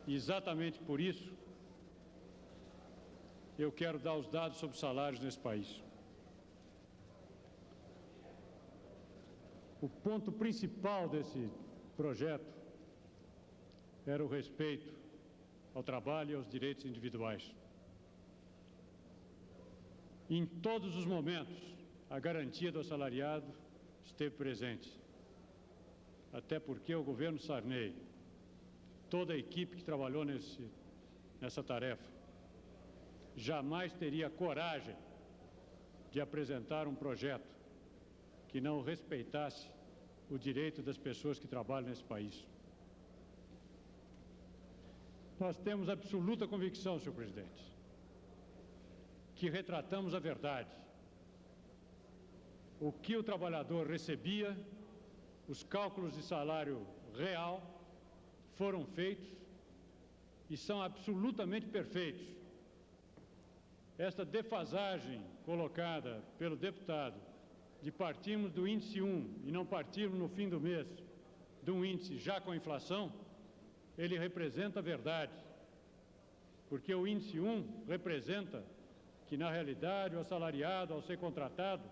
E exatamente por isso, eu quero dar os dados sobre salários nesse país. O ponto principal desse projeto era o respeito ao trabalho e aos direitos individuais. Em todos os momentos, a garantia do assalariado esteve presente. Até porque o governo Sarney, toda a equipe que trabalhou nessa tarefa, jamais teria coragem de apresentar um projeto que não respeitasse o direito das pessoas que trabalham nesse país. Nós temos absoluta convicção, senhor presidente, que retratamos a verdade. O que o trabalhador recebia, os cálculos de salário real foram feitos e são absolutamente perfeitos. Esta defasagem colocada pelo deputado de partirmos do índice 1 e não partirmos no fim do mês de um índice já com inflação, ele representa a verdade, porque o índice 1 representa que, na realidade, o assalariado, ao ser contratado,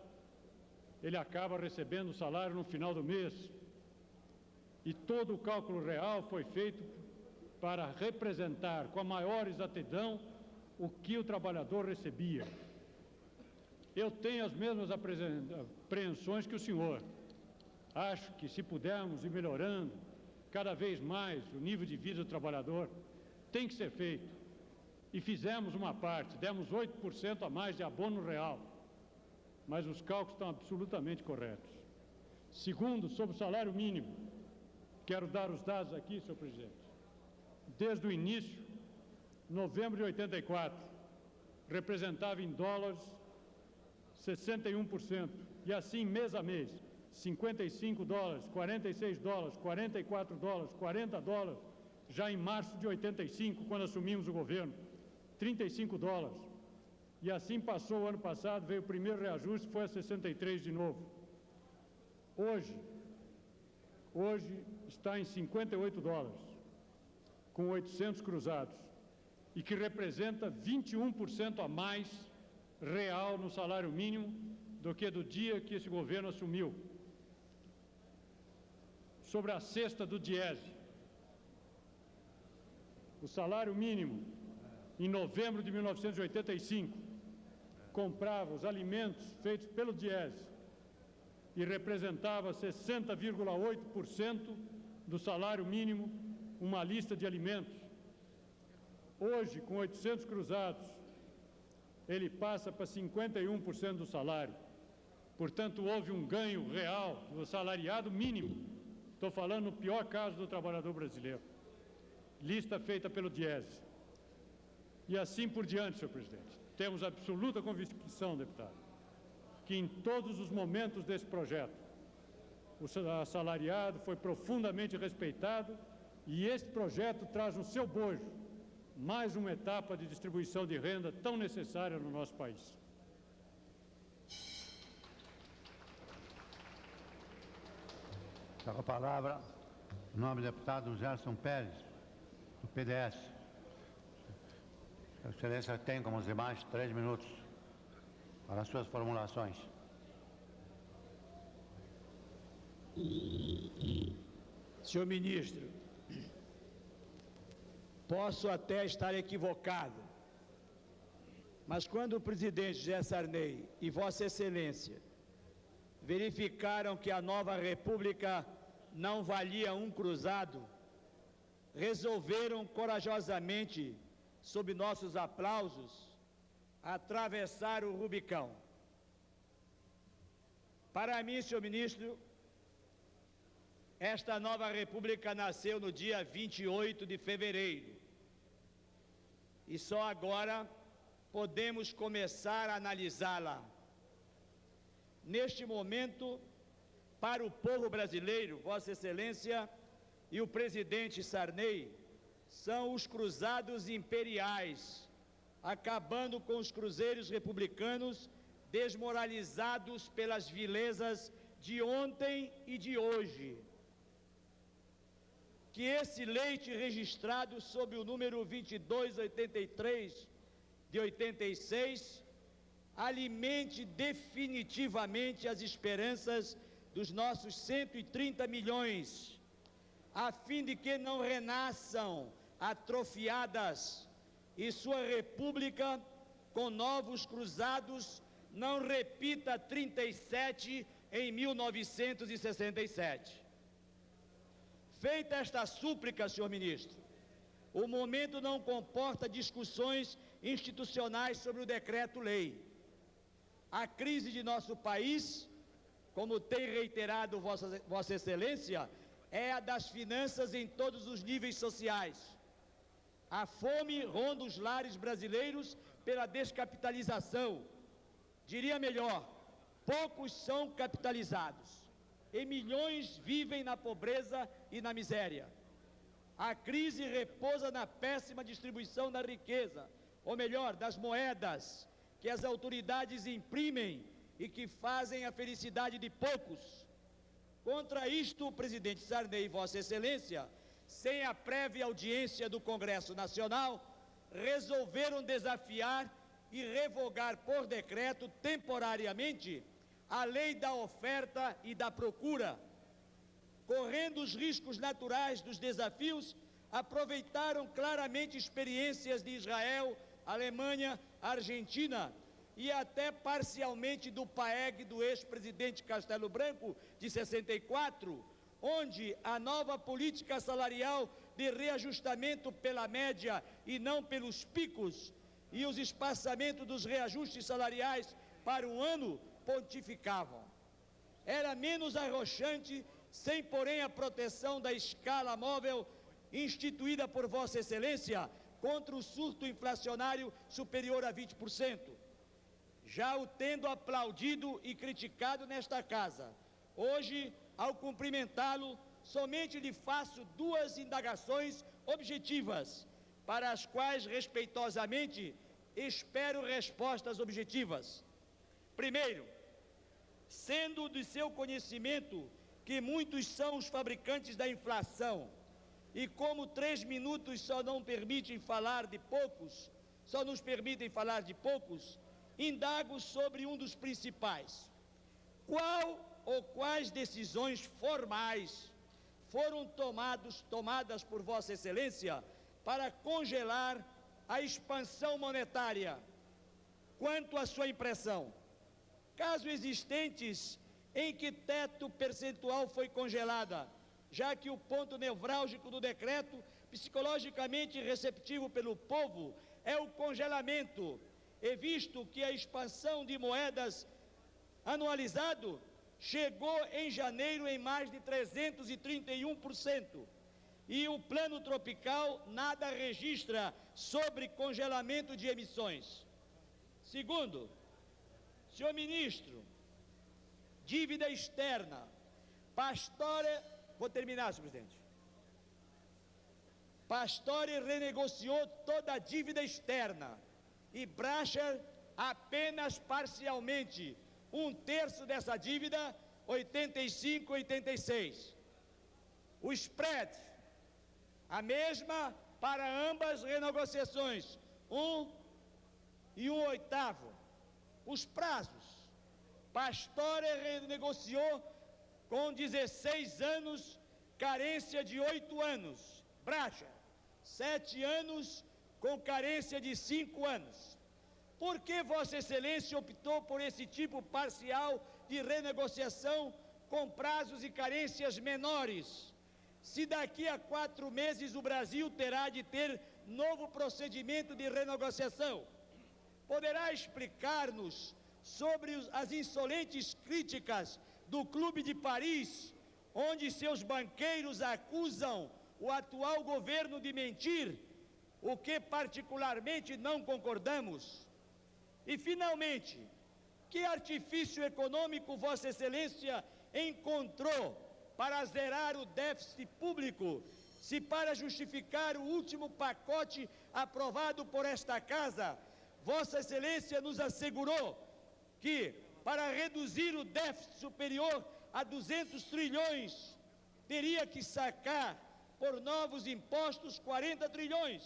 ele acaba recebendo o salário no final do mês. E todo o cálculo real foi feito para representar com a maior exatidão o que o trabalhador recebia. Eu tenho as mesmas apreensões que o senhor. Acho que, se pudermos ir melhorando cada vez mais o nível de vida do trabalhador, tem que ser feito. E fizemos uma parte, demos 8% a mais de abono real, mas os cálculos estão absolutamente corretos. Segundo, sobre o salário mínimo, quero dar os dados aqui, senhor presidente. Desde o início, novembro de 84, representava em dólares 61%, e assim mês a mês, 55 dólares, 46 dólares, 44 dólares, 40 dólares, já em março de 85, quando assumimos o governo, 35 dólares. E assim passou o ano passado, veio o primeiro reajuste, foi a 63 de novo. Hoje está em 58 dólares, com 800 cruzados, e que representa 21% a mais real no salário mínimo do que do dia que esse governo assumiu. Sobre a cesta do Diese, o salário mínimo, em novembro de 1985, comprava os alimentos feitos pelo Diese e representava 60,8% do salário mínimo, uma lista de alimentos. Hoje, com 800 cruzados, ele passa para 51% do salário. Portanto, houve um ganho real do assalariado mínimo. Estou falando no pior caso do trabalhador brasileiro. Lista feita pelo Diese. E assim por diante, senhor presidente. Temos absoluta convicção, deputado, que em todos os momentos desse projeto, o assalariado foi profundamente respeitado e este projeto traz no seu bojo mais uma etapa de distribuição de renda tão necessária no nosso país. Com a palavra, o nome do deputado Gerson Pérez, do PDS. A Excelência tem, como os demais, 3 minutos para as suas formulações. Senhor ministro, posso até estar equivocado, mas quando o presidente José Sarney e Vossa Excelência verificaram que a nova república não valia um cruzado, resolveram corajosamente, sob nossos aplausos, atravessar o Rubicão. Para mim, senhor ministro, esta nova república nasceu no dia 28 de fevereiro. E só agora podemos começar a analisá-la. Neste momento, para o povo brasileiro, Vossa Excelência e o presidente Sarney são os cruzados imperiais, acabando com os cruzeiros republicanos desmoralizados pelas vilezas de ontem e de hoje. que esse leite registrado sob o número 2283 de 86 alimente definitivamente as esperanças dos nossos 130 milhões, a fim de que não renasçam atrofiadas e sua república, com novos cruzados, não repita 37 em 1967. Feita esta súplica, senhor ministro, o momento não comporta discussões institucionais sobre o decreto-lei. A crise de nosso país, como tem reiterado Vossa Excelência, é a das finanças em todos os níveis sociais. A fome ronda os lares brasileiros pela descapitalização. Diria melhor, poucos são capitalizados e milhões vivem na pobreza e na miséria. A crise repousa na péssima distribuição da riqueza, ou melhor, das moedas que as autoridades imprimem e que fazem a felicidade de poucos. Contra isto, o presidente Sarney e Vossa Excelência, sem a prévia audiência do Congresso Nacional, resolveram desafiar e revogar por decreto temporariamente a lei da oferta e da procura. Correndo os riscos naturais dos desafios, aproveitaram claramente experiências de Israel, Alemanha, Argentina e até parcialmente do PAEG do ex-presidente Castelo Branco, de 64, onde a nova política salarial de reajustamento pela média e não pelos picos e os espaçamentos dos reajustes salariais para um ano pontificavam. Era menos arrochante, sem porém a proteção da escala móvel instituída por Vossa Excelência contra o surto inflacionário superior a 20%. Já o tendo aplaudido e criticado nesta casa, hoje, ao cumprimentá-lo, somente lhe faço duas indagações objetivas, para as quais, respeitosamente, espero respostas objetivas. Primeiro, sendo de seu conhecimento que muitos são os fabricantes da inflação, e como 3 minutos só nos permitem falar de poucos, indago sobre um dos principais. Qual ou quais decisões formais foram tomadas por Vossa Excelência para congelar a expansão monetária? Quanto à sua impressão, caso existentes, em que teto percentual foi congelada, já que o ponto nevrálgico do decreto, psicologicamente receptivo pelo povo, é o congelamento, e visto que a expansão de moedas anualizado chegou em janeiro em mais de 331%, e o plano tropical nada registra sobre congelamento de emissões. Segundo, senhor ministro, dívida externa, vou terminar, senhor presidente. Pastore renegociou toda a dívida externa e Bracher apenas parcialmente, 1/3 dessa dívida, 85, 86. O spread, a mesma para ambas renegociações, 1 e 1/8. Os prazos, Pastore renegociou com 16 anos, carência de 8 anos. Bracher, 7 anos, com carência de 5 anos. Por que Vossa Excelência optou por esse tipo parcial de renegociação com prazos e carências menores, se daqui a 4 meses o Brasil terá de ter novo procedimento de renegociação? Poderá explicar-nos sobre as insolentes críticas do Clube de Paris, onde seus banqueiros acusam o atual governo de mentir, o que particularmente não concordamos? E, finalmente, que artifício econômico Vossa Excelência encontrou para zerar o déficit público, se para justificar o último pacote aprovado por esta Casa, Vossa Excelência nos assegurou que, para reduzir o déficit superior a 200 trilhões, teria que sacar por novos impostos, 40 trilhões,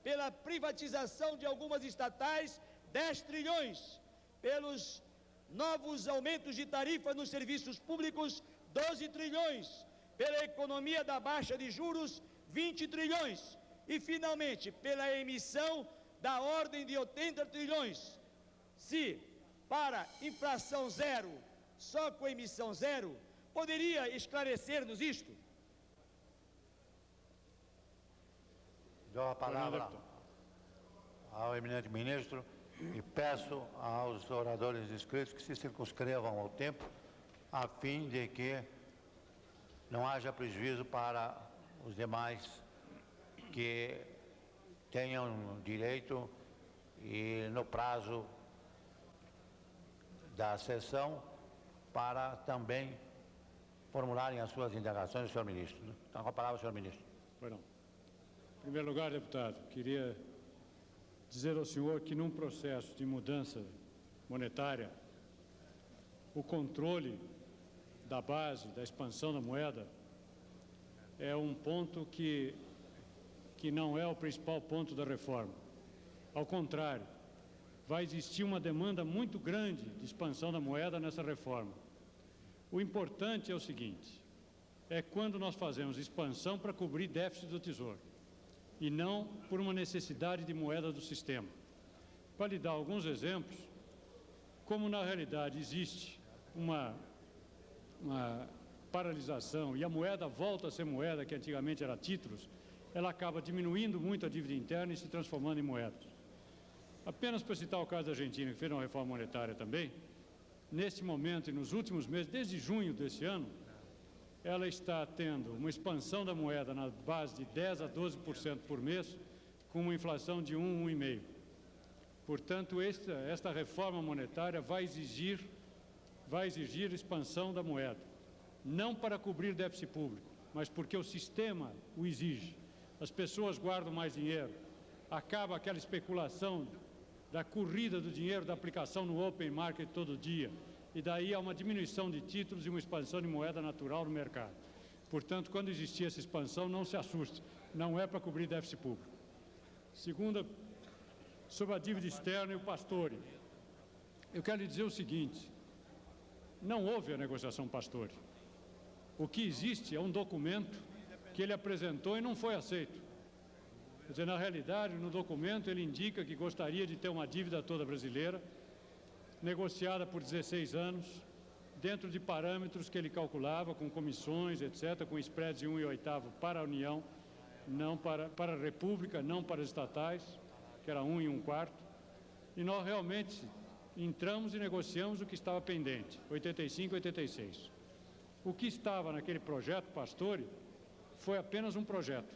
pela privatização de algumas estatais, 10 trilhões, pelos novos aumentos de tarifa nos serviços públicos, 12 trilhões, pela economia da baixa de juros, 20 trilhões, e, finalmente, pela emissão da ordem de 80 trilhões. Se, para inflação zero, só com emissão zero, poderia esclarecer-nos isto? Dou a palavra ao eminente ministro e peço aos oradores inscritos que se circunscrevam ao tempo, a fim de que não haja prejuízo para os demais que tenham direito e no prazo da sessão para também formularem as suas indagações, senhor ministro. Então, com a palavra, senhor ministro. Perdão. Em primeiro lugar, deputado, queria dizer ao senhor que num processo de mudança monetária, o controle da base, da expansão da moeda, é um ponto que não é o principal ponto da reforma. Ao contrário, vai existir uma demanda muito grande de expansão da moeda nessa reforma. O importante é o seguinte, é quando nós fazemos expansão para cobrir déficit do Tesouro, e não por uma necessidade de moeda do sistema. Para lhe dar alguns exemplos, como na realidade existe uma paralisação e a moeda volta a ser moeda, que antigamente era títulos, ela acaba diminuindo muito a dívida interna e se transformando em moedas. Apenas para citar o caso da Argentina, que fez uma reforma monetária também, neste momento e nos últimos meses, desde junho desse ano, ela está tendo uma expansão da moeda na base de 10% a 12% por mês, com uma inflação de 1,5%. Portanto, esta reforma monetária vai exigir expansão da moeda, não para cobrir déficit público, mas porque o sistema o exige. As pessoas guardam mais dinheiro, acaba aquela especulação da corrida do dinheiro, da aplicação no open market todo dia, e daí há uma diminuição de títulos e uma expansão de moeda natural no mercado. Portanto, quando existir essa expansão, não se assuste, não é para cobrir déficit público. Segunda, sobre a dívida externa e o Pastore. Eu quero lhe dizer o seguinte, não houve a negociação Pastore. O que existe é um documento que ele apresentou e não foi aceito. Quer dizer, na realidade, no documento ele indica que gostaria de ter uma dívida toda brasileira, negociada por 16 anos, dentro de parâmetros que ele calculava, com comissões, etc., com spreads de 1,8 para a União, não para a República, não para as estatais, que era 1,25. E nós realmente entramos e negociamos o que estava pendente, 85 e 86. O que estava naquele projeto Pastore foi apenas um projeto.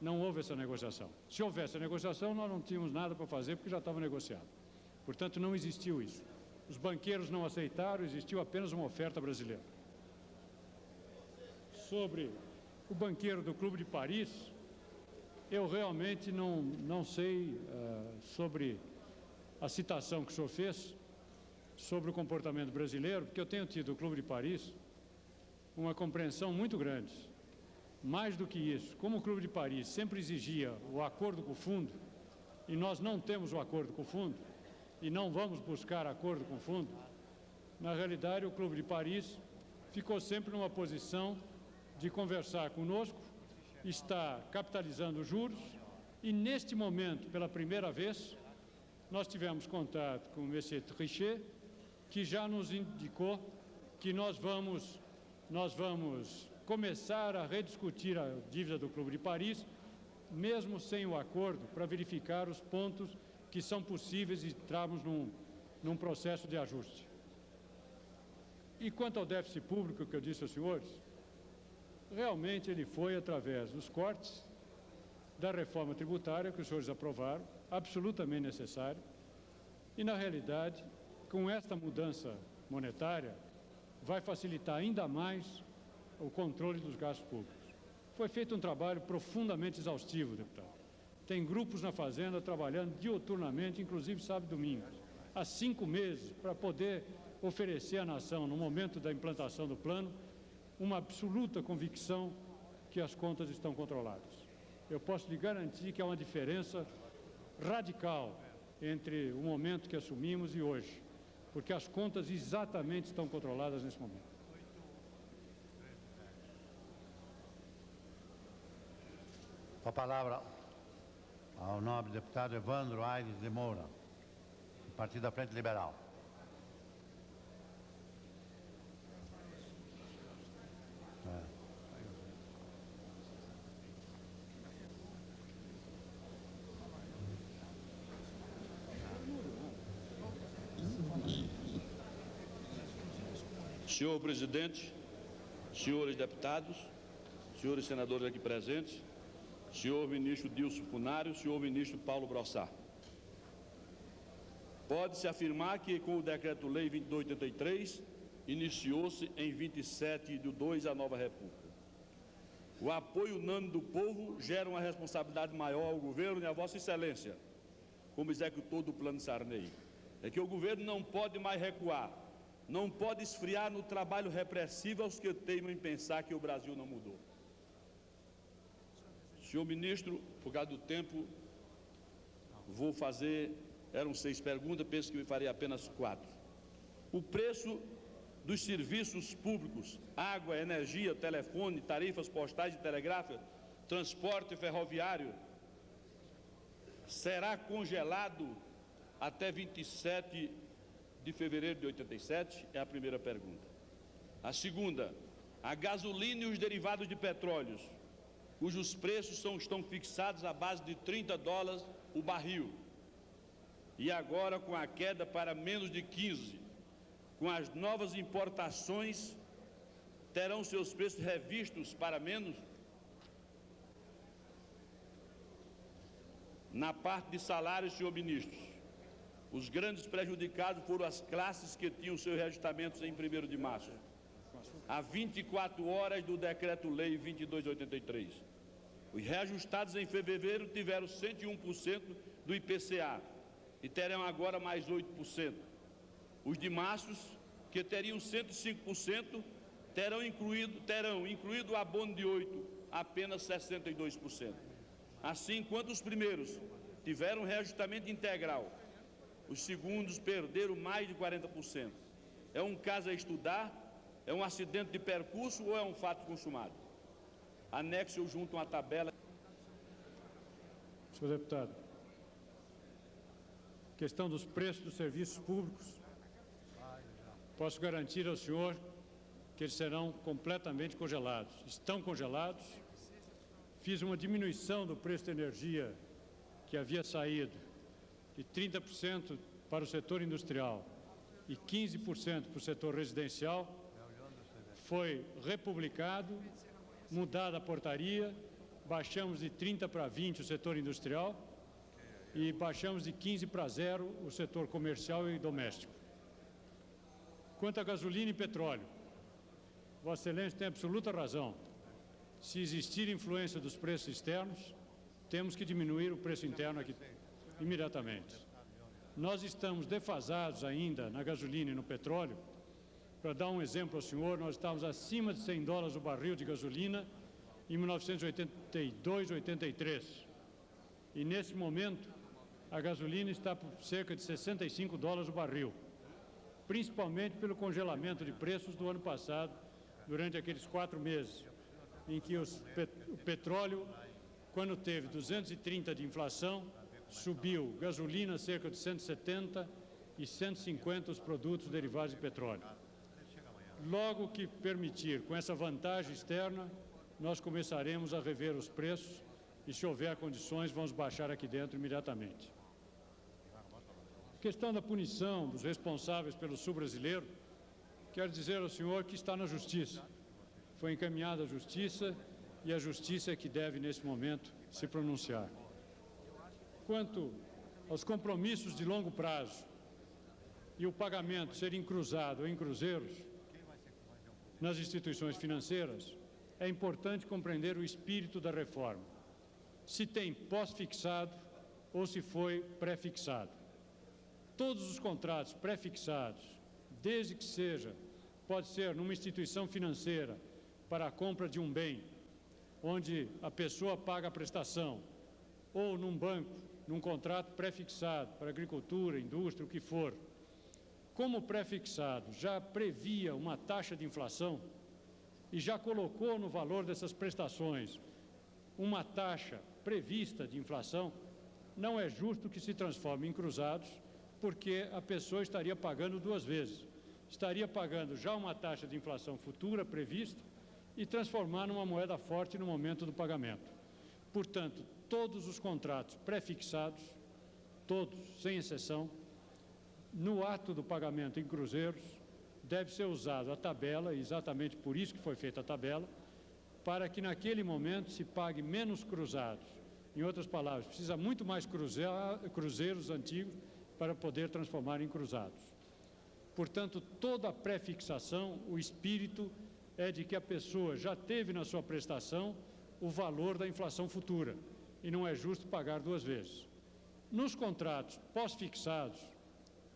Não houve essa negociação. Se houvesse a negociação, nós não tínhamos nada para fazer, porque já estava negociado. Portanto, não existiu isso. Os banqueiros não aceitaram, existiu apenas uma oferta brasileira. Sobre o banqueiro do Clube de Paris, eu realmente não sei sobre a citação que o senhor fez, sobre o comportamento brasileiro, porque eu tenho tido o Clube de Paris uma compreensão muito grande. Mais do que isso, como o Clube de Paris sempre exigia o acordo com o fundo, e nós não temos o acordo com o fundo, e não vamos buscar acordo com o fundo, na realidade o Clube de Paris ficou sempre numa posição de conversar conosco, está capitalizando os juros, e neste momento, pela primeira vez, nós tivemos contato com o Monsieur Trichet, que já nos indicou que nós vamos começar a rediscutir a dívida do Clube de Paris, mesmo sem o acordo, para verificar os pontos que são possíveis e entrarmos num processo de ajuste. E quanto ao déficit público que eu disse aos senhores, realmente ele foi através dos cortes da reforma tributária que os senhores aprovaram, absolutamente necessário, e na realidade, com esta mudança monetária, vai facilitar ainda mais o controle dos gastos públicos. Foi feito um trabalho profundamente exaustivo, deputado. Tem grupos na Fazenda trabalhando diuturnamente, inclusive sábado e domingo, há 5 meses, para poder oferecer à nação, no momento da implantação do plano, uma absoluta convicção que as contas estão controladas. Eu posso lhe garantir que há uma diferença radical entre o momento que assumimos e hoje, porque as contas exatamente estão controladas nesse momento. Com a palavra ao nobre deputado Evandro Aires de Moura, do Partido da Frente Liberal. Senhor presidente, senhores deputados, senhores senadores aqui presentes, senhor ministro Dilson Funário, senhor ministro Paulo Brossard. Pode-se afirmar que com o Decreto-Lei 2283 iniciou-se em 27/2 a nova República. O apoio unânime do povo gera uma responsabilidade maior ao governo e à Vossa Excelência, como executor do Plano Sarney. É que o governo não pode mais recuar, não pode esfriar no trabalho repressivo aos que teimam em pensar que o Brasil não mudou. Senhor ministro, por causa do tempo, vou fazer, eram 6 perguntas, penso que me farei apenas 4. O preço dos serviços públicos, água, energia, telefone, tarifas postais e telegráficas, transporte ferroviário, será congelado até 27 de fevereiro de 87? É a primeira pergunta. A segunda, a gasolina e os derivados de petróleos, cujos preços estão fixados à base de $30 o barril, e agora com a queda para menos de 15, com as novas importações, terão seus preços revistos para menos? Na parte de salários, senhor ministro, os grandes prejudicados foram as classes que tinham seus reajustamentos em 1º de março, há 24 horas do Decreto-Lei 2283. Os reajustados em fevereiro tiveram 101% do IPCA e terão agora mais 8%. Os de março, que teriam 105%, terão incluído o abono de 8%, apenas 62%. Assim, enquanto os primeiros tiveram reajustamento integral, os segundos perderam mais de 40%. É um caso a estudar? É um acidente de percurso ou é um fato consumado? Anexo junto uma tabela. Senhor deputado, questão dos preços dos serviços públicos, posso garantir ao senhor que eles serão completamente congelados. Estão congelados. Fiz uma diminuição do preço da energia que havia saído de 30% para o setor industrial e 15% para o setor residencial. Foi republicado, mudada a portaria, baixamos de 30 para 20 o setor industrial e baixamos de 15 para 0 o setor comercial e doméstico. Quanto a gasolina e petróleo, Vossa Excelência tem absoluta razão. Se existir influência dos preços externos, temos que diminuir o preço interno aqui imediatamente. Nós estamos defasados ainda na gasolina e no petróleo. Para dar um exemplo ao senhor, nós estávamos acima de $100 o barril de gasolina em 1982, 83. E nesse momento, a gasolina está por cerca de $65 o barril, principalmente pelo congelamento de preços do ano passado, durante aqueles 4 meses, em que o petróleo, quando teve 230 de inflação, subiu gasolina cerca de 170 e 150 os produtos derivados de petróleo. Logo que permitir, com essa vantagem externa, nós começaremos a rever os preços e, se houver condições, vamos baixar aqui dentro imediatamente. Questão da punição dos responsáveis pelo Sul brasileiro, quero dizer ao senhor que está na Justiça. Foi encaminhada à Justiça e a Justiça é que deve, nesse momento, se pronunciar. Quanto aos compromissos de longo prazo e o pagamento ser cruzado em cruzeiros nas instituições financeiras, é importante compreender o espírito da reforma. Se tem pós-fixado ou se foi pré-fixado. Todos os contratos pré-fixados, desde que pode ser numa instituição financeira para a compra de um bem, onde a pessoa paga a prestação, ou num banco, num contrato pré-fixado para agricultura, indústria, o que for, como o pré-fixado já previa uma taxa de inflação e já colocou no valor dessas prestações uma taxa prevista de inflação, não é justo que se transforme em cruzados, porque a pessoa estaria pagando duas vezes. Estaria pagando já uma taxa de inflação futura prevista e transformar numa moeda forte no momento do pagamento. Portanto, todos os contratos pré-fixados, todos, sem exceção, no ato do pagamento em cruzeiros, deve ser usada a tabela, exatamente por isso que foi feita a tabela, para que naquele momento se pague menos cruzados. Em outras palavras, precisa muito mais cruzeiros antigos para poder transformar em cruzados. Portanto, toda a pré-fixação, o espírito é de que a pessoa já teve na sua prestação o valor da inflação futura e não é justo pagar duas vezes. Nos contratos pós-fixados,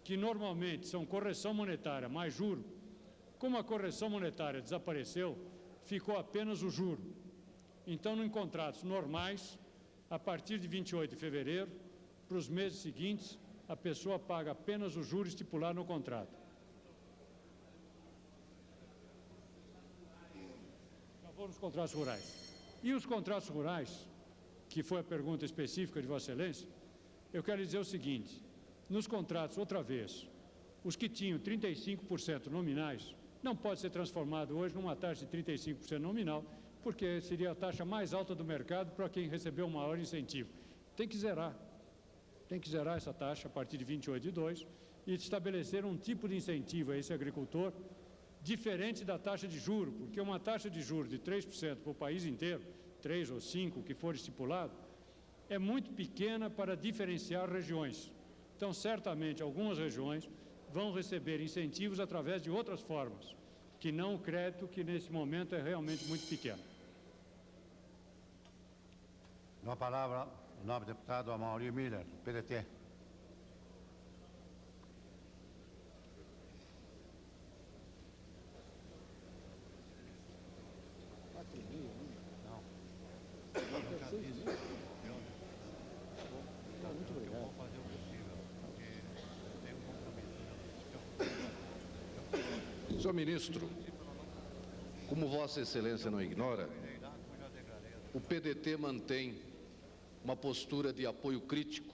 que normalmente são correção monetária mais juro, como a correção monetária desapareceu, ficou apenas o juro. Então, em contratos normais, a partir de 28 de fevereiro, para os meses seguintes, a pessoa paga apenas o juro estipulado no contrato. Acabou nos contratos rurais. E os contratos rurais, que foi a pergunta específica de Vossa Excelência, eu quero dizer o seguinte: nos contratos, outra vez, os que tinham 35% nominais, não pode ser transformado hoje numa taxa de 35% nominal, porque seria a taxa mais alta do mercado para quem recebeu o maior incentivo. Tem que zerar essa taxa a partir de 28/2 e estabelecer um tipo de incentivo a esse agricultor diferente da taxa de juro, porque uma taxa de juro de 3% para o país inteiro, 3 ou 5, o que for estipulado, é muito pequena para diferenciar regiões. Então, certamente, algumas regiões vão receber incentivos através de outras formas, que não o crédito, que nesse momento é realmente muito pequeno. Com a palavra, o nobre deputado Amaury Miller, PDT. Senhor Ministro, como Vossa Excelência não ignora, o PDT mantém uma postura de apoio crítico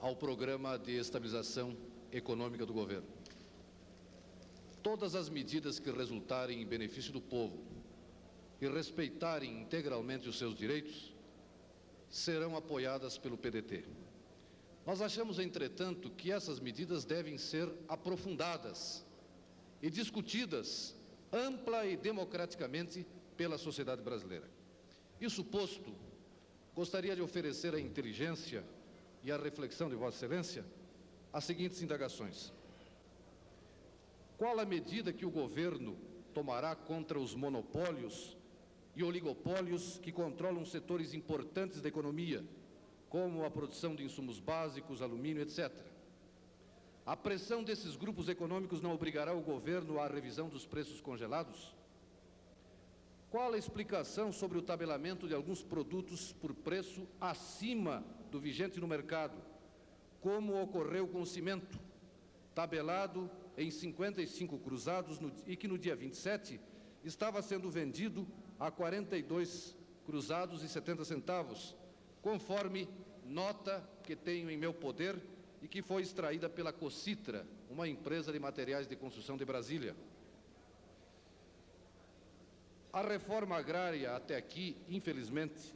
ao programa de estabilização econômica do governo. Todas as medidas que resultarem em benefício do povo e respeitarem integralmente os seus direitos serão apoiadas pelo PDT. Nós achamos, entretanto, que essas medidas devem ser aprofundadas e discutidas ampla e democraticamente pela sociedade brasileira. Isso posto, gostaria de oferecer à inteligência e à reflexão de Vossa Excelência as seguintes indagações. Qual a medida que o governo tomará contra os monopólios e oligopólios que controlam setores importantes da economia, como a produção de insumos básicos, alumínio, etc.? A pressão desses grupos econômicos não obrigará o governo à revisão dos preços congelados? Qual a explicação sobre o tabelamento de alguns produtos por preço acima do vigente no mercado, como ocorreu com o cimento, tabelado em 55 cruzados e que no dia 27 estava sendo vendido a 42 cruzados e 70 centavos, conforme nota que tenho em meu poder e que foi extraída pela Cocitra, uma empresa de materiais de construção de Brasília. A reforma agrária até aqui, infelizmente,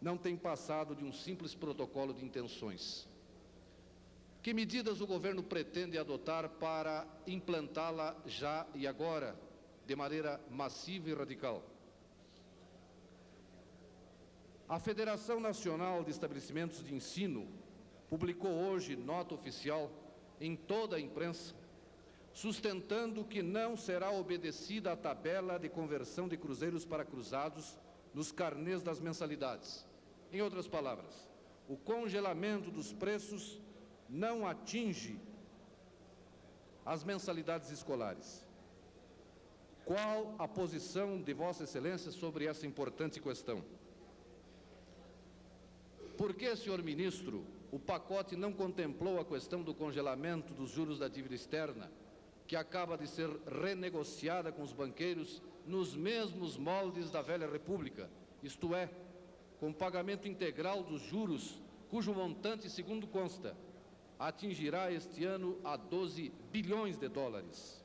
não tem passado de um simples protocolo de intenções. Que medidas o governo pretende adotar para implantá-la já e agora, de maneira massiva e radical? A Federação Nacional de Estabelecimentos de Ensino publicou hoje nota oficial em toda a imprensa, sustentando que não será obedecida a tabela de conversão de cruzeiros para cruzados nos carnês das mensalidades. Em outras palavras, o congelamento dos preços não atinge as mensalidades escolares. Qual a posição de Vossa Excelência sobre essa importante questão? Por que, senhor ministro, o pacote não contemplou a questão do congelamento dos juros da dívida externa, que acaba de ser renegociada com os banqueiros nos mesmos moldes da velha República, isto é, com pagamento integral dos juros, cujo montante, segundo consta, atingirá este ano a 12 bilhões de dólares.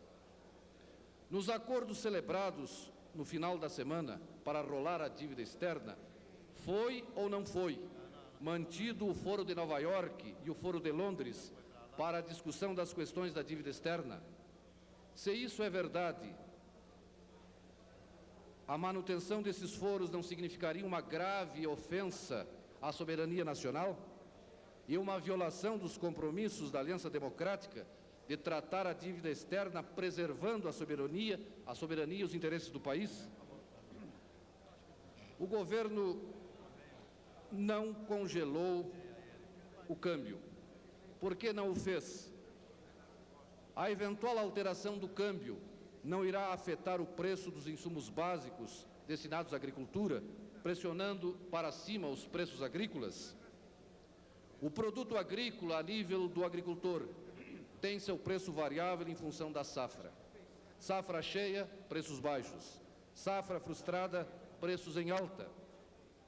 Nos acordos celebrados no final da semana para rolar a dívida externa, foi ou não foi mantido o Foro de Nova York e o Foro de Londres para a discussão das questões da dívida externa? Se isso é verdade, a manutenção desses foros não significaria uma grave ofensa à soberania nacional e uma violação dos compromissos da Aliança Democrática de tratar a dívida externa preservando a soberania e os interesses do país? O governo não congelou o câmbio. Por que não o fez? A eventual alteração do câmbio não irá afetar o preço dos insumos básicos destinados à agricultura, pressionando para cima os preços agrícolas? O produto agrícola a nível do agricultor tem seu preço variável em função da safra. Safra cheia, preços baixos. Safra frustrada, preços em alta,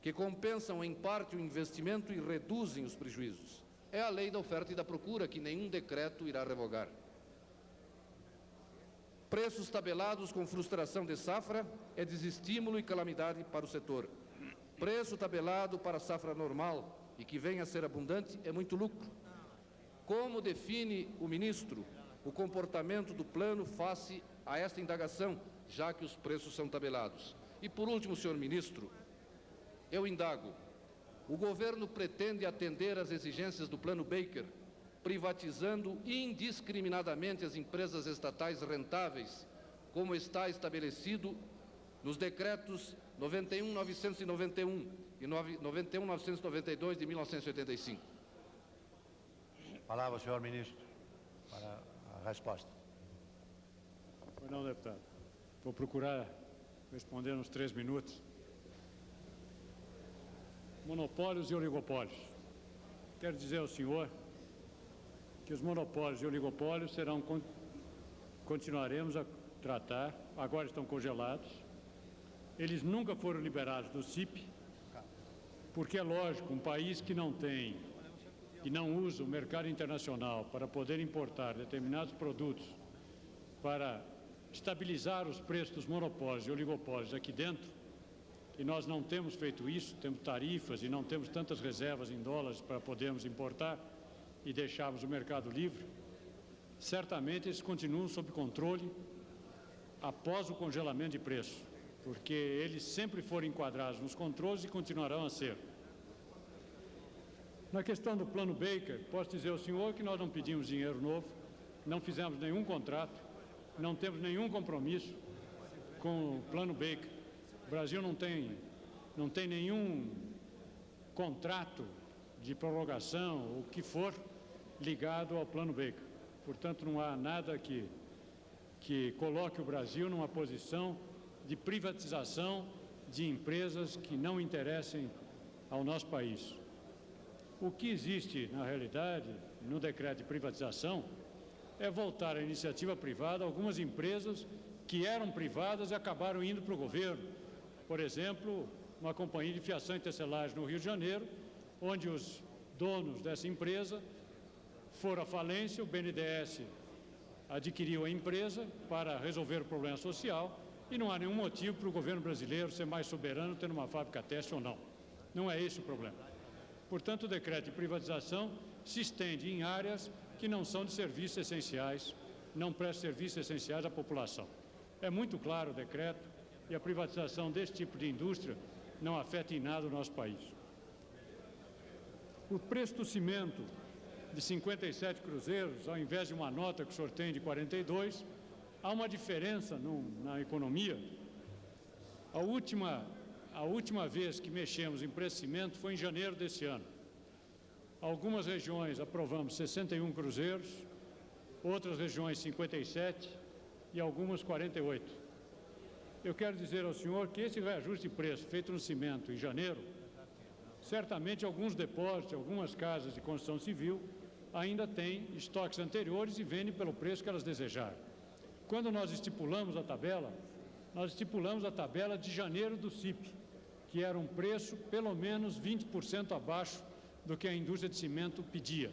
que compensam em parte o investimento e reduzem os prejuízos. É a lei da oferta e da procura, que nenhum decreto irá revogar. Preços tabelados com frustração de safra é desestímulo e calamidade para o setor. Preço tabelado para a safra normal e que venha a ser abundante é muito lucro. Como define o ministro o comportamento do plano face a esta indagação, já que os preços são tabelados? E por último, senhor ministro, eu indago: o governo pretende atender às exigências do Plano Baker, privatizando indiscriminadamente as empresas estatais rentáveis, como está estabelecido nos decretos 91.991 e 91.992 de 1985? Palavra ao senhor ministro para a resposta. Pois não, deputado. Vou procurar responder nos 3 minutos. Monopólios e oligopólios. Quero dizer ao senhor que os monopólios e oligopólios continuaremos a tratar, agora estão congelados. Eles nunca foram liberados do CIP, porque é lógico, um país que não tem e não usa o mercado internacional para poder importar determinados produtos, para estabilizar os preços dos monopólios e oligopólios aqui dentro, e nós não temos feito isso, temos tarifas e não temos tantas reservas em dólares para podermos importar e deixarmos o mercado livre, certamente eles continuam sob controle após o congelamento de preço, porque eles sempre foram enquadrados nos controles e continuarão a ser. Na questão do Plano Baker, posso dizer ao senhor que nós não pedimos dinheiro novo, não fizemos nenhum contrato, não temos nenhum compromisso com o Plano Baker. O Brasil não tem nenhum contrato de prorrogação, ou o que for, ligado ao Plano Baker. Portanto, não há nada que coloque o Brasil numa posição de privatização de empresas que não interessem ao nosso país. O que existe, na realidade, no decreto de privatização, é voltar à iniciativa privada algumas empresas que eram privadas e acabaram indo para o governo. Por exemplo, uma companhia de fiação e tecelagem no Rio de Janeiro, onde os donos dessa empresa foram à falência, o BNDES adquiriu a empresa para resolver o problema social e não há nenhum motivo para o governo brasileiro ser mais soberano tendo uma fábrica teste ou não. Não é esse o problema. Portanto, o decreto de privatização se estende em áreas que não são de serviços essenciais, não prestam serviços essenciais à população. É muito claro o decreto e a privatização desse tipo de indústria não afeta em nada o nosso país. O preço do cimento de 57 cruzeiros, ao invés de uma nota que o senhor tem de 42, há uma diferença na economia. A última vez que mexemos em preço de cimento foi em janeiro desse ano. Algumas regiões aprovamos 61 cruzeiros, outras regiões 57 e algumas 48. eu quero dizer ao senhor que esse reajuste de preço feito no cimento em janeiro, certamente alguns depósitos, algumas casas de construção civil ainda têm estoques anteriores e vendem pelo preço que elas desejarem. Quando nós estipulamos a tabela de janeiro do CIP, que era um preço pelo menos 20% abaixo do que a indústria de cimento pedia.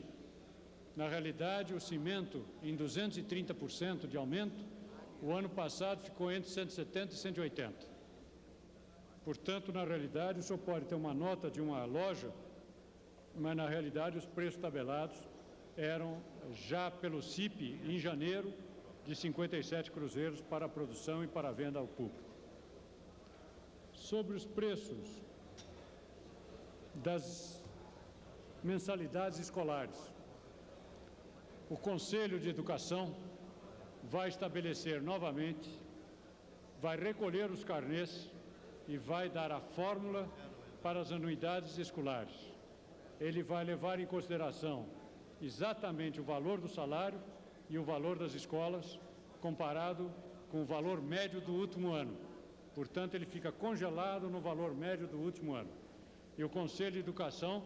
Na realidade, o cimento, em 230% de aumento, o ano passado ficou entre 170 e 180. Portanto, na realidade, o senhor pode ter uma nota de uma loja, mas na realidade os preços tabelados eram já pelo CIP em janeiro de 57 cruzeiros para a produção e para a venda ao público. Sobre os preços das mensalidades escolares, o Conselho de Educação vai estabelecer novamente, vai recolher os carnês e vai dar a fórmula para as anuidades escolares. Ele vai levar em consideração exatamente o valor do salário e o valor das escolas comparado com o valor médio do último ano. Portanto, ele fica congelado no valor médio do último ano. E o Conselho de Educação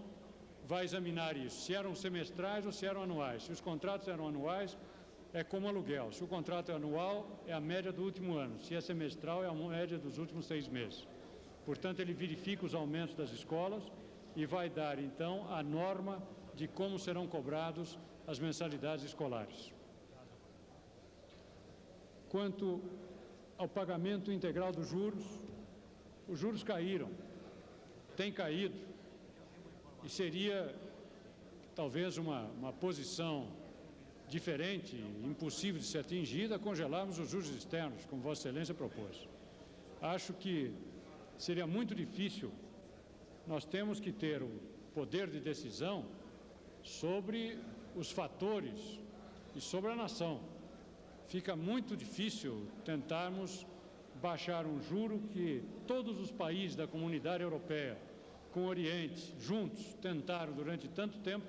vai examinar isso, se eram semestrais ou se eram anuais. Se os contratos eram anuais, é como aluguel. Se o contrato é anual, é a média do último ano. Se é semestral, é a média dos últimos 6 meses. Portanto, ele verifica os aumentos das escolas e vai dar, então, a norma de como serão cobrados as mensalidades escolares. Quanto ao pagamento integral dos juros, os juros caíram, têm caído, e seria talvez uma posição diferente, impossível de ser atingida, congelarmos os juros externos, como Vossa Excelência propôs. Acho que seria muito difícil, nós temos que ter o poder de decisão sobre os fatores e sobre a nação. Fica muito difícil tentarmos baixar um juro que todos os países da comunidade europeia, com o Oriente, juntos, tentaram durante tanto tempo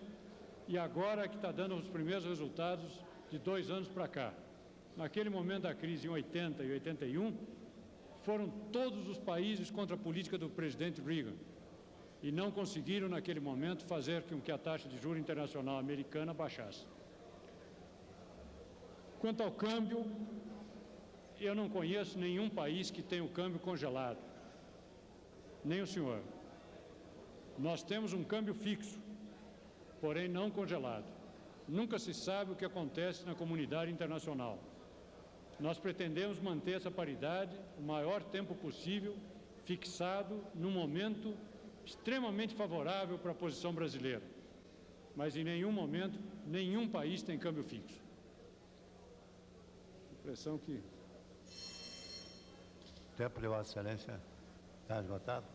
e agora que está dando os primeiros resultados de 2 anos para cá. Naquele momento da crise, em 80 e 81, foram todos os países contra a política do presidente Reagan e não conseguiram, naquele momento, fazer com que a taxa de juros internacional americana baixasse. Quanto ao câmbio, eu não conheço nenhum país que tenha o câmbio congelado, nem o senhor. Nós temos um câmbio fixo, porém não congelado. Nunca se sabe o que acontece na comunidade internacional. Nós pretendemos manter essa paridade o maior tempo possível, fixado num momento extremamente favorável para a posição brasileira. Mas em nenhum momento, nenhum país tem câmbio fixo. Impressão que... O tempo de Vossa Excelência está esgotado.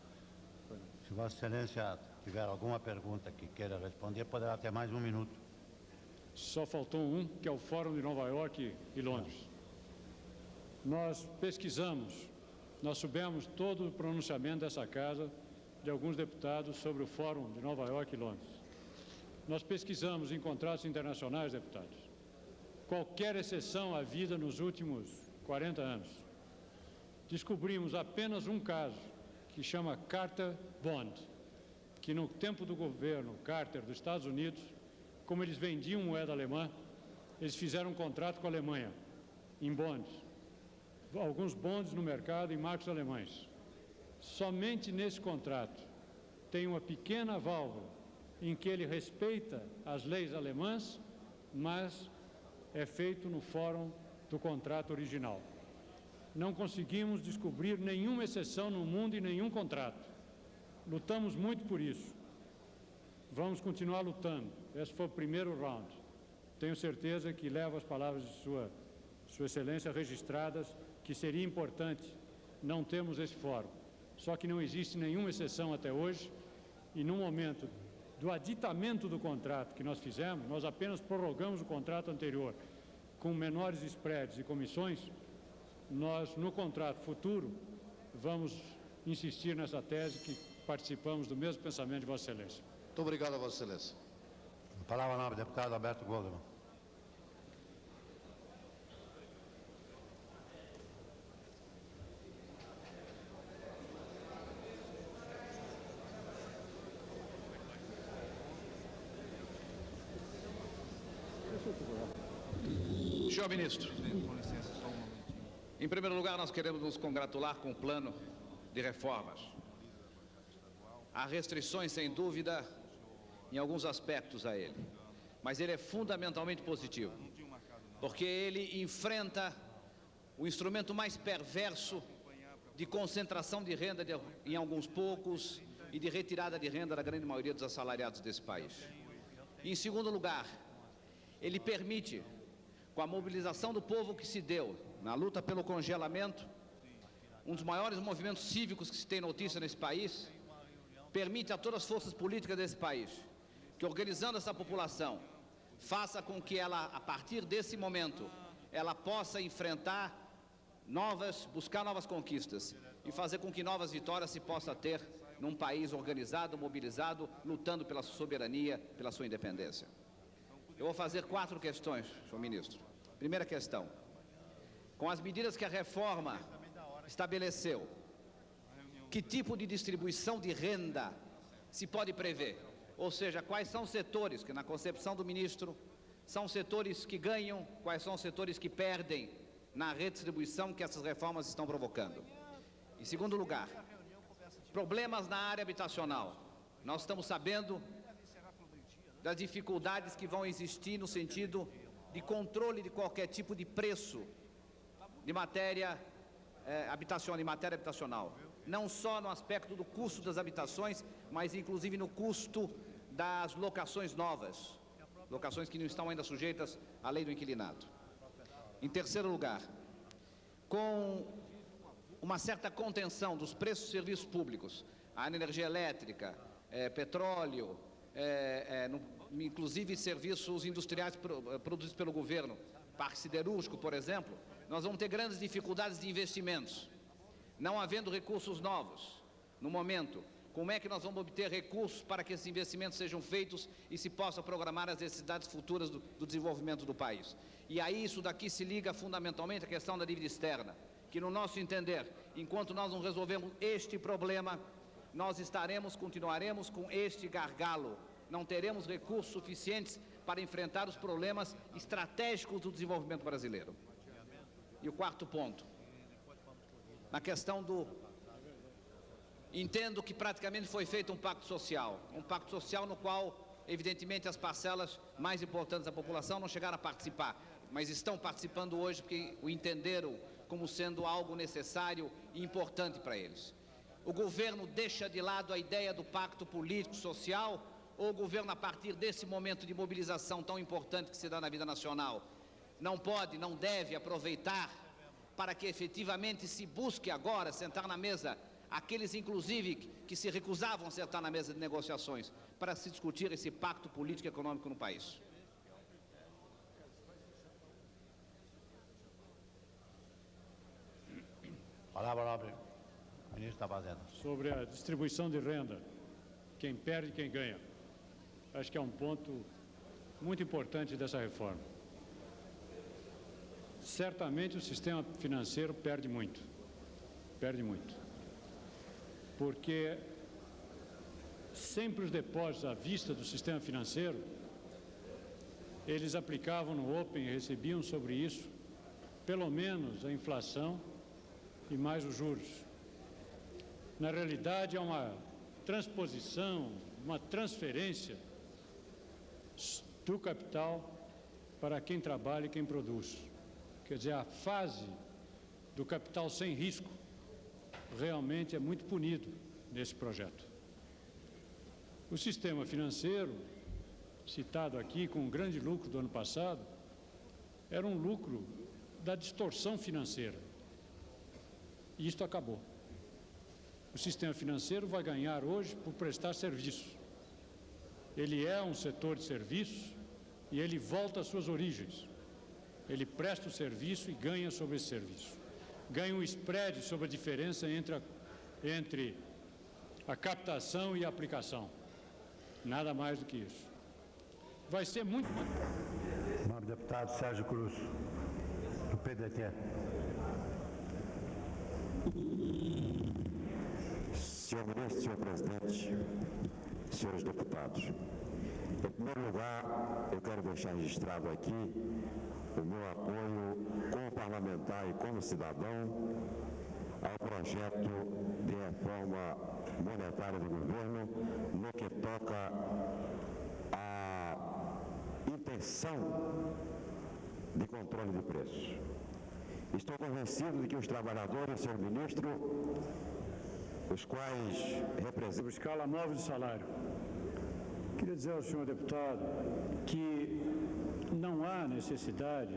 Se Vossa Excelência tiver alguma pergunta que queira responder, poderá ter mais 1 minuto. Só faltou um, que é o Fórum de Nova York e Londres. Nós pesquisamos, nós soubemos todo o pronunciamento dessa casa, de alguns deputados, sobre o Fórum de Nova York e Londres. Nós pesquisamos em contratos internacionais, deputados, qualquer exceção havida nos últimos 40 anos. Descobrimos apenas um caso, que chama Carter Bond, que no tempo do governo Carter dos Estados Unidos, como eles vendiam moeda alemã, eles fizeram um contrato com a Alemanha, em bonds. Alguns bonds no mercado em marcos alemães. Somente nesse contrato tem uma pequena válvula em que ele respeita as leis alemãs, mas é feito no fórum do contrato original. Não conseguimos descobrir nenhuma exceção no mundo e nenhum contrato. Lutamos muito por isso. Vamos continuar lutando. Esse foi o primeiro round. Tenho certeza que levo as palavras de Sua Excelência registradas, que seria importante não termos esse fórum. Só que não existe nenhuma exceção até hoje e no momento do aditamento do contrato que nós fizemos, nós apenas prorrogamos o contrato anterior com menores spreads e comissões. Nós, no contrato futuro, vamos insistir nessa tese que participamos do mesmo pensamento de Vossa Excelência. Muito obrigado a Vossa Excelência. A palavra ao deputado Alberto Goldman. Senhor ministro, em primeiro lugar, nós queremos nos congratular com o plano de reformas. Há restrições, sem dúvida, em alguns aspectos a ele, mas ele é fundamentalmente positivo, porque ele enfrenta o instrumento mais perverso de concentração de renda em alguns poucos e de retirada de renda da grande maioria dos assalariados desse país. Em segundo lugar, ele permite, com a mobilização do povo que se deu na luta pelo congelamento, um dos maiores movimentos cívicos que se tem notícia nesse país, permite a todas as forças políticas desse país que, organizando essa população, faça com que ela, a partir desse momento, ela possa enfrentar buscar novas conquistas e fazer com que novas vitórias se possa ter num país organizado, mobilizado, lutando pela sua soberania, pela sua independência. Eu vou fazer 4 questões, senhor ministro. Primeira questão: com as medidas que a reforma estabeleceu, que tipo de distribuição de renda se pode prever? Ou seja, quais são os setores que, na concepção do ministro, são setores que ganham, quais são os setores que perdem na redistribuição que essas reformas estão provocando? Em segundo lugar, problemas na área habitacional. Nós estamos sabendo das dificuldades que vão existir no sentido de controle de qualquer tipo de preço de matéria habitacional, não só no aspecto do custo das habitações, mas inclusive no custo das locações novas, locações que não estão ainda sujeitas à lei do inquilinato. Em terceiro lugar, com uma certa contenção dos preços de serviços públicos, a energia elétrica, petróleo, inclusive serviços industriais produzidos pelo governo, parque siderúrgico, por exemplo, nós vamos ter grandes dificuldades de investimentos. Não havendo recursos novos no momento, como é que nós vamos obter recursos para que esses investimentos sejam feitos e se possa programar as necessidades futuras do desenvolvimento do país? E aí isso daqui se liga fundamentalmente à questão da dívida externa, que no nosso entender, enquanto nós não resolvemos este problema, nós continuaremos com este gargalo, não teremos recursos suficientes para enfrentar os problemas estratégicos do desenvolvimento brasileiro. E o quarto ponto, na questão entendo que praticamente foi feito um pacto social no qual, evidentemente, as parcelas mais importantes da população não chegaram a participar, mas estão participando hoje porque o entenderam como sendo algo necessário e importante para eles. O governo deixa de lado a ideia do pacto político-social, ou o governo, a partir desse momento de mobilização tão importante que se dá na vida nacional, não pode, não deve aproveitar para que efetivamente se busque agora sentar na mesa aqueles, inclusive, que se recusavam a sentar na mesa de negociações para se discutir esse pacto político e econômico no país? Palavra nobre, ministro da Fazenda. Sobre a distribuição de renda, quem perde e quem ganha. Acho que é um ponto muito importante dessa reforma. Certamente o sistema financeiro perde muito, porque sempre os depósitos à vista do sistema financeiro, eles aplicavam no Open e recebiam sobre isso pelo menos a inflação e mais os juros. Na realidade, é uma transposição, uma transferência do capital para quem trabalha e quem produz. Quer dizer, a fase do capital sem risco realmente é muito punido nesse projeto. O sistema financeiro, citado aqui com um grande lucro do ano passado, era um lucro da distorção financeira. E isto acabou. O sistema financeiro vai ganhar hoje por prestar serviços. Ele é um setor de serviços e ele volta às suas origens. Ele presta o serviço e ganha sobre esse serviço. Ganha um spread sobre a diferença entre a captação e a aplicação. Nada mais do que isso. Vai ser muito... Nobre deputado Sérgio Cruz, do PDT. Senhor ministro, senhor presidente, senhores deputados, Em primeiro lugar, eu quero deixar registrado aqui o meu apoio como parlamentar e como cidadão ao projeto de reforma monetária do governo no que toca à intenção de controle de preços. Estou convencido de que os trabalhadores, senhor ministro, os quais representam... Escala móvel de salário. Queria dizer ao senhor deputado que não há necessidade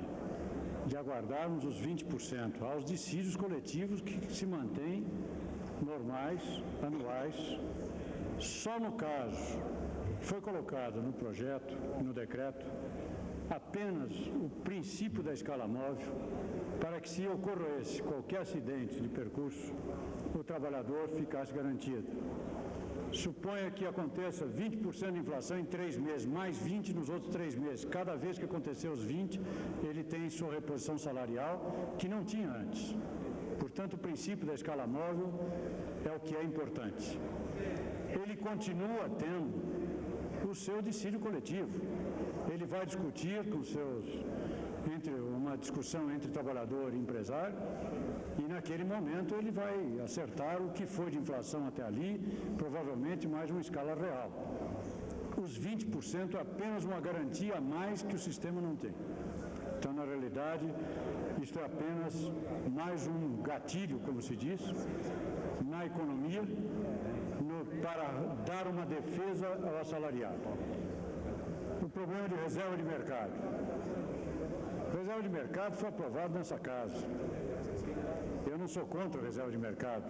de aguardarmos os 20%. Há os dissídios coletivos que se mantêm normais, anuais. Só no caso, foi colocado no projeto, no decreto, apenas o princípio da escala móvel, para que, se ocorresse qualquer acidente de percurso, o trabalhador ficasse garantido. Suponha que aconteça 20% de inflação em 3 meses, mais 20% nos outros 3 meses. Cada vez que acontecer os 20%, ele tem sua reposição salarial, que não tinha antes. Portanto, o princípio da escala móvel é o que é importante. Ele continua tendo o seu dissídio coletivo. Ele vai discutir com uma discussão entre trabalhador e empresário, e naquele momento ele vai acertar o que foi de inflação até ali, provavelmente mais uma escala real. Os 20% é apenas uma garantia a mais que o sistema não tem. Então, na realidade, isto é apenas mais um gatilho, como se diz, na economia, para dar uma defesa ao assalariado. O problema de reserva de mercado. A reserva de mercado foi aprovado nessa casa. Eu não sou contra a reserva de mercado.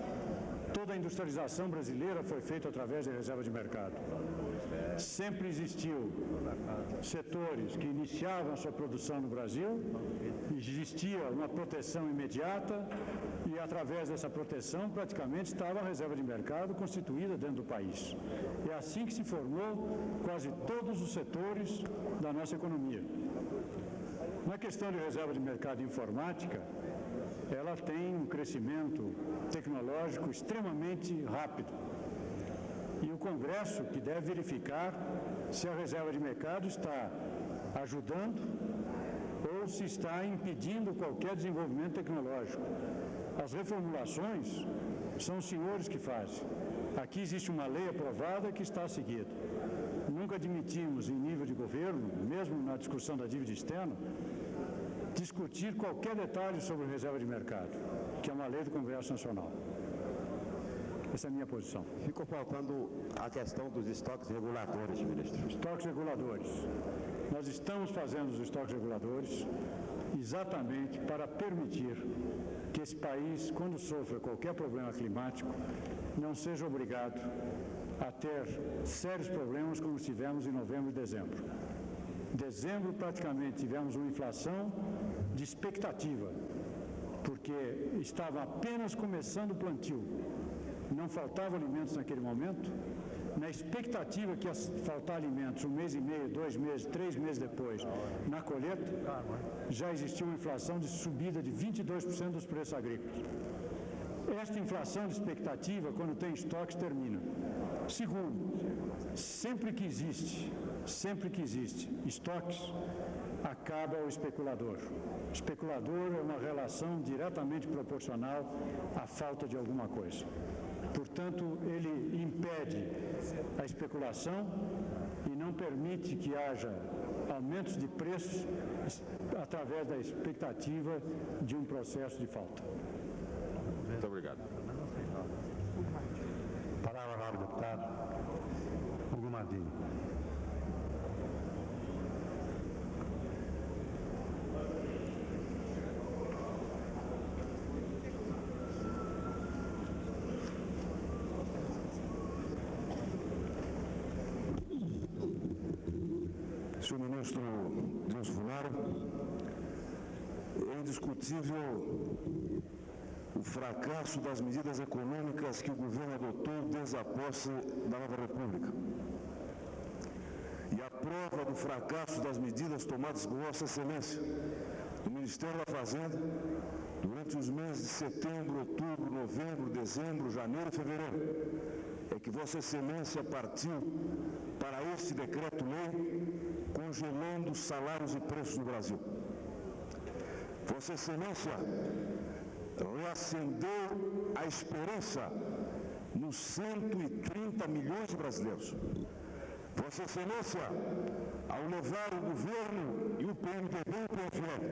Toda a industrialização brasileira foi feita através da reserva de mercado. Sempre existiu setores que iniciavam a sua produção no Brasil, existia uma proteção imediata e, através dessa proteção, praticamente estava a reserva de mercado constituída dentro do país. É assim que se formou quase todos os setores da nossa economia. Na questão de reserva de mercado informática, ela tem um crescimento tecnológico extremamente rápido. E o Congresso que deve verificar se a reserva de mercado está ajudando ou se está impedindo qualquer desenvolvimento tecnológico. As reformulações são os senhores que fazem. Aqui existe uma lei aprovada que está seguida. Nunca admitimos, em nível de governo, mesmo na discussão da dívida externa, discutir qualquer detalhe sobre reserva de mercado, que é uma lei do Congresso Nacional. Essa é a minha posição. Ficou faltando a questão dos estoques reguladores, ministro. Estoques reguladores. Nós estamos fazendo os estoques reguladores exatamente para permitir que esse país, quando sofra qualquer problema climático, não seja obrigado a ter sérios problemas como tivemos em novembro e dezembro. Em dezembro, praticamente, tivemos uma inflação de expectativa, porque estava apenas começando o plantio. Não faltavam alimentos naquele momento. Na expectativa que ia faltar alimentos 1 mês e meio, 2 meses, 3 meses depois, na colheita, já existia uma inflação de subida de 22% dos preços agrícolas. Esta inflação de expectativa, quando tem estoques, termina. Segundo, sempre que existe estoques, acaba o especulador. O especulador é uma relação diretamente proporcional à falta de alguma coisa. Portanto, ele impede a especulação e não permite que haja aumentos de preços através da expectativa de um processo de falta. Muito obrigado. Palavra ao deputado Hugo Mandini. Senhor ministro Deus Funaro, é indiscutível o fracasso das medidas econômicas que o governo adotou desde a posse da nova República. E a prova do fracasso das medidas tomadas por Vossa Excelência, do Ministério da Fazenda, durante os meses de setembro, outubro, novembro, dezembro, janeiro e fevereiro, é que Vossa Excelência partiu para esse decreto-lei congelando salários e preços no Brasil. Vossa Excelência reacendeu a esperança nos 130 milhões de brasileiros. Vossa Excelência, ao levar o governo e o PMDB e o PFL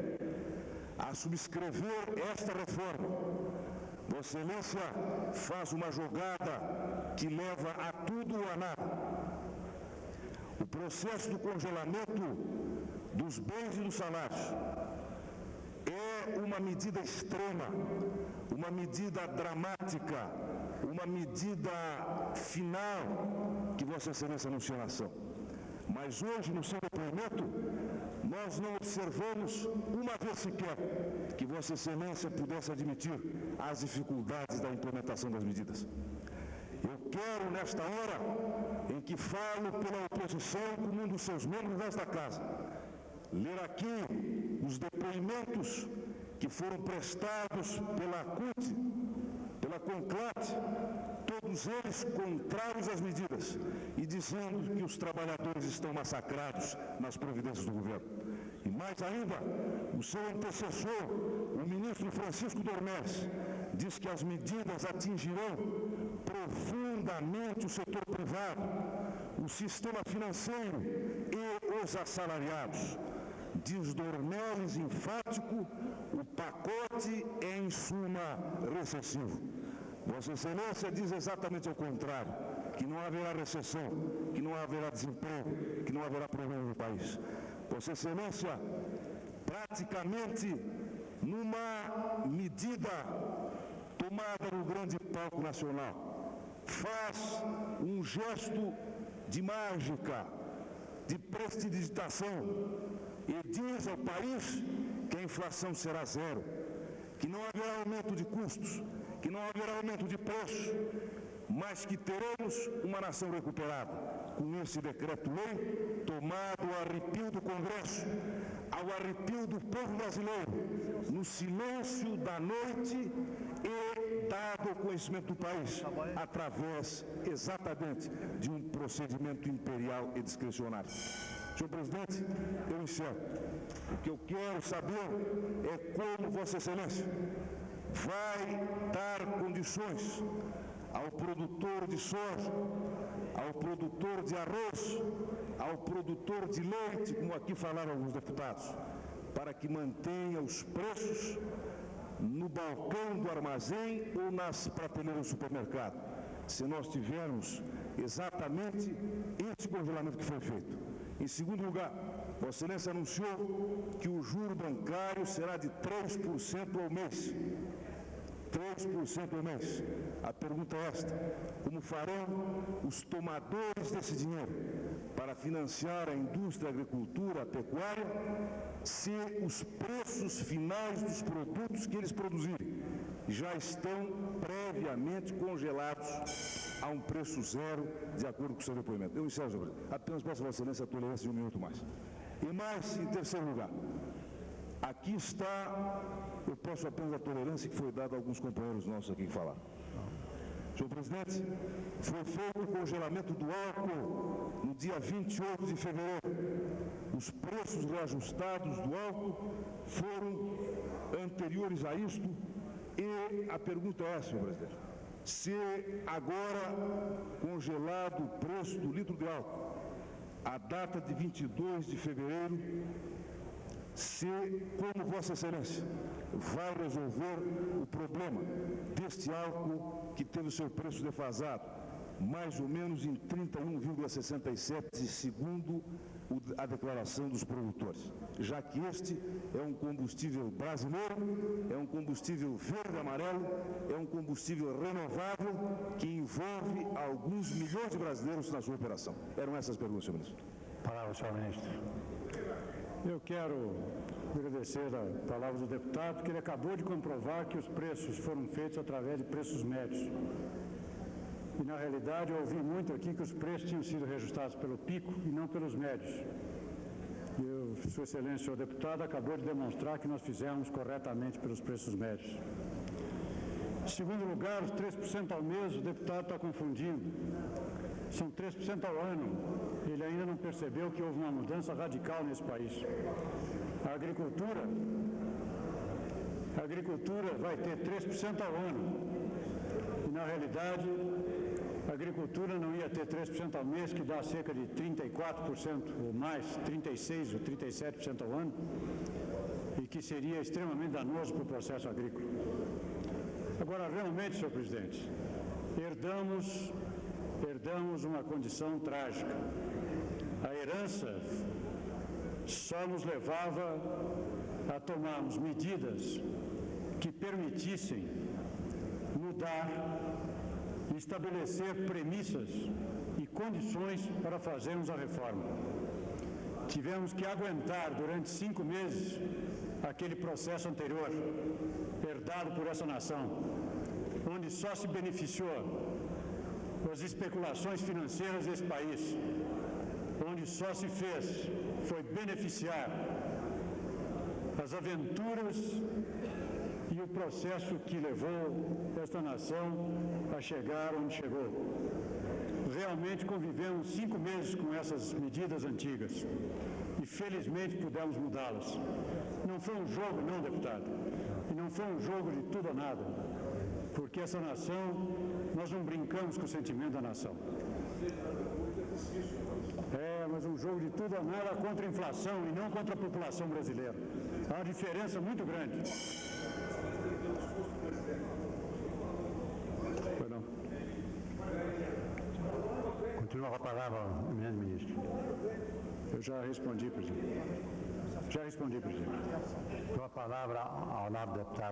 a subscrever esta reforma, Vossa Excelência faz uma jogada que leva a tudo ou a nada. O processo do congelamento dos bens e dos salários é uma medida extrema, uma medida dramática, uma medida final que Vossa Excelência anunciou na nação. Mas hoje, no seu depoimento, nós não observamos uma vez sequer que Vossa Excelência pudesse admitir as dificuldades da implementação das medidas. Eu quero, nesta hora em que falo pela oposição como um dos seus membros desta casa, ler aqui os depoimentos que foram prestados pela CUT, pela CONCLAT, todos eles contrários às medidas e dizendo que os trabalhadores estão massacrados nas providências do governo. E mais ainda, o seu antecessor, o ministro Francisco Dornelles, diz que as medidas atingirão profundamente o setor privado, o sistema financeiro e os assalariados. Diz Dornelles, enfático, o pacote é, em suma, recessivo. Vossa Excelência diz exatamente ao contrário, que não haverá recessão, que não haverá desemprego, que não haverá problema no país. Vossa Excelência, praticamente numa medida tomada no grande palco nacional, faz um gesto de mágica, de prestidigitação, e diz ao país que a inflação será zero, que não haverá aumento de custos, que não haverá aumento de preço, mas que teremos uma nação recuperada. Com esse decreto-lei, tomado ao arrepio do Congresso, ao arrepio do povo brasileiro, no silêncio da noite e dado ao conhecimento do país, através exatamente de um procedimento imperial e discricionário. Senhor Presidente, eu encerro. O que eu quero saber é como Vossa Excelência vai dar condições ao produtor de soja, ao produtor de arroz, ao produtor de leite, como aqui falaram alguns deputados, para que mantenha os preços no balcão do armazém ou nas prateleiras do supermercado, se nós tivermos exatamente esse congelamento que foi feito. Em segundo lugar, Vossa Excelência anunciou que o juro bancário será de 3% ao mês. 3% ao mês. A pergunta é esta: como farão os tomadores desse dinheiro para financiar a indústria, a agricultura, a pecuária, se os preços finais dos produtos que eles produzirem já estão previamente congelados a um preço zero, de acordo com o seu depoimento? Eu encerro, senhor presidente. Apenas peço a Vossa Excelência a tolerância de um minuto mais. E mais, em terceiro lugar, aqui está, eu peço apenas a tolerância que foi dada a alguns companheiros nossos aqui que falaram. Senhor presidente, foi feito o congelamento do álcool no dia 28 de fevereiro. Os preços reajustados do álcool foram anteriores a isto e a pergunta é essa, senhor presidente: se agora congelado o preço do litro de álcool, a data de 22 de fevereiro, se, como Vossa Excelência vai resolver o problema deste álcool que teve o seu preço defasado, mais ou menos em 31,67, segundo a declaração dos produtores, já que este é um combustível brasileiro, é um combustível verde-amarelo, é um combustível renovável que envolve alguns milhões de brasileiros na sua operação. Eram essas perguntas, senhor ministro. Palavra, senhor ministro. Eu quero agradecer a palavra do deputado, que ele acabou de comprovar que os preços foram feitos através de preços médios. E, na realidade, eu ouvi muito aqui que os preços tinham sido reajustados pelo pico e não pelos médios. E Sua Excelência, senhor deputado, acabou de demonstrar que nós fizemos corretamente pelos preços médios. Em segundo lugar, os 3% ao mês, o deputado está confundindo. São 3% ao ano. Ele ainda não percebeu que houve uma mudança radical nesse país. A agricultura vai ter 3% ao ano. E, na realidade, a agricultura não ia ter 3% ao mês, que dá cerca de 34% ou mais, 36% ou 37% ao ano, e que seria extremamente danoso para o processo agrícola. Agora, realmente, senhor presidente, herdamos uma condição trágica. A herança só nos levava a tomarmos medidas que permitissem mudar e estabelecer premissas e condições para fazermos a reforma. Tivemos que aguentar durante 5 meses aquele processo anterior, herdado por essa nação, onde só se beneficiou as especulações financeiras desse país, onde só se fez foi beneficiar as aventuras e o processo que levou esta nação a chegar onde chegou. Realmente convivemos 5 meses com essas medidas antigas e felizmente pudemos mudá-las. Não foi um jogo, não, deputado, e não foi um jogo de tudo ou nada, porque essa nação, nós não brincamos com o sentimento da nação. Mas um jogo de tudo ou nada contra a inflação e não contra a população brasileira. Há uma diferença muito grande. Perdão. Continua com a palavra, eminente ministro. Eu já respondi, presidente. Dou a palavra ao nobre deputado.